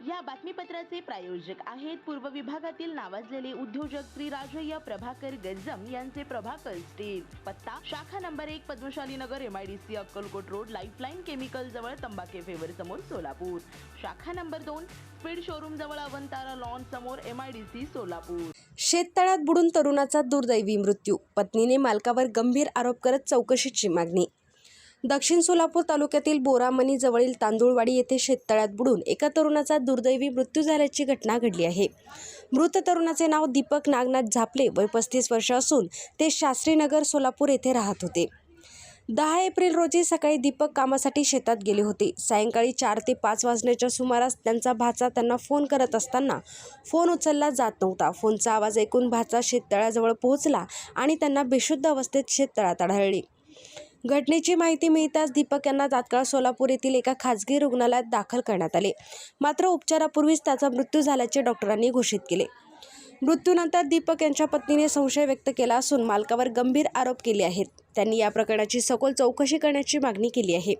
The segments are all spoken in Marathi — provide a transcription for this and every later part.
या बातमीपत्राचे प्रायोजक आहेत पूर्व विभागातील नावाजलेले उद्योजक श्री राजय्य प्रभाकर गज्जम यांचे प्रभाकर स्टील। पत्ता शाखा नंबर 1 पद्मशाली नगर MIDC Akkalkot road lifeline chemical जवळ तंबाके फेवर समोर सोलापूर। शाखा नंबर 2 स्पीड शोरूम जवळ अवंतारा लॉन समोर MIDC सोलापूर। शेततळ्यात बुडून तरुणाचा दुर्दैवी मृत्यू, पत्नीने मालकावर गंभीर आरोप करत चौकशीची मागणी। दक्षिण सोलापूर तालुक्यातील बोरामणी जवळील तांदूळवाडी येथे शेततळ्यात बुडून एका तरुणाचा दुर्दैवी मृत्यू झाल्याची घटना घडली आहे। मृत तरुणाचे नाव दीपक नागनाथ झापले, वय 35 वर्ष असून ते शास्त्रीनगर सोलापूर येथे राहत होते। 10 एप्रिल रोजी सकाळी दीपक कामासाठी शेतात गेले होते। सायंकाळी 4 ते 5 वाजण्याच्या सुमारास त्यांचा भाचा त्यांना फोन करत असताना फोन उचलला जात नव्हता। फोनचा आवाज ऐकून भाचा शेततळ्याजवळ पोहोचला आणि त्यांना बेशुद्ध अवस्थेत शेततळ्यात आढळले। घटनेची माहिती मिळताच दीपक यांना तात्काळ सोलापूर येथील एका खासगी रुग्णालयात दाखल करण्यात आले, मात्र उपचारापूर्वीच त्याचा मृत्यू झाल्याचे डॉक्टरांनी घोषित केले। मृत्यूनंतर दीपक यांच्या पत्नीने संशय व्यक्त केला असून मालकावर गंभीर आरोप केले आहेत। त्यांनी या प्रकरणाची सखोल चौकशी करण्याची मागणी केली आहे।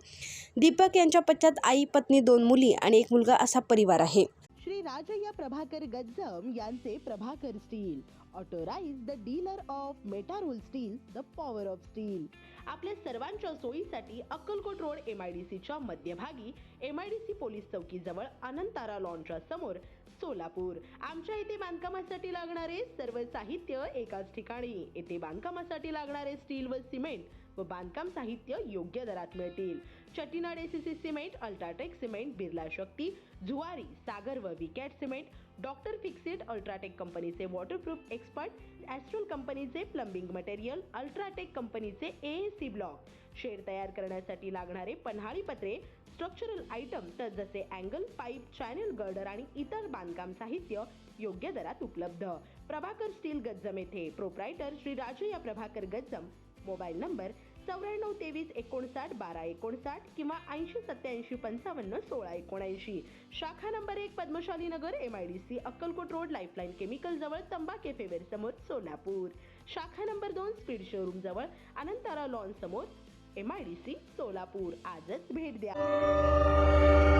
दीपक यांच्या पश्चात आई, पत्नी, 2 मुली आणि 1 मुलगा असा परिवार आहे। श्री राजय्य प्रभाकर गज्जम यांचे Prabhakar steel, authorize the dealer of Metarol steel, the power of steel. आपल्या सर्वांच्या सोयीसाठी अक्कलकोट रोड MIDCच्या मध्यभागी MIDC पोलीस चौकीजवळ अनंतारा लॉनच्या समोर सोलापूर। आमच्या इथे बांधकामासाठी लागणारे सर्व साहित्य एकाच ठिकाणी। येथे बांधकामासाठी लागणारे स्टील व सिमेंट व बांधकाम साहित्य योग्य दरात मिळतील। Chettinad ACC cement, UltraTech cement, Birla Shakti, Zuari, Sagar व Vicat cement, Doctor Fixit, UltraTech कंपनीचे वॉटरप्रूफ एक्सपर्ट, ॲस्ट्रल कंपनीचे प्लंबिंग मटेरियल, अल्ट्राटेक कंपनीचे AAC ब्लॉक, शेड तयार करण्यासाठी लागणारे पन्हाळी पत्रे, स्ट्रक्चरल आयटम तर जसे अँगल, पाईप, चॅनल गर्डर आणि इतर बांधकाम साहित्य योग्य दरात उपलब्ध। प्रभाकर स्टील गज्जम येथे proprietor Shri Rajayya Prabhakar Gajjam. Mobile number 94 23 59 12 59 किंवा 80 87 55 16 79। शाखा नंबर 1 पद्मशाली नगर MIDC Akkalkot road lifeline chemical जवळ तंबाके फेवर समोर सोलापूर। शाखा नंबर 2 स्पीड शोरूम जवळ अनंतारा लॉन समोर MIDC सोलापूर। आजच भेट द्या।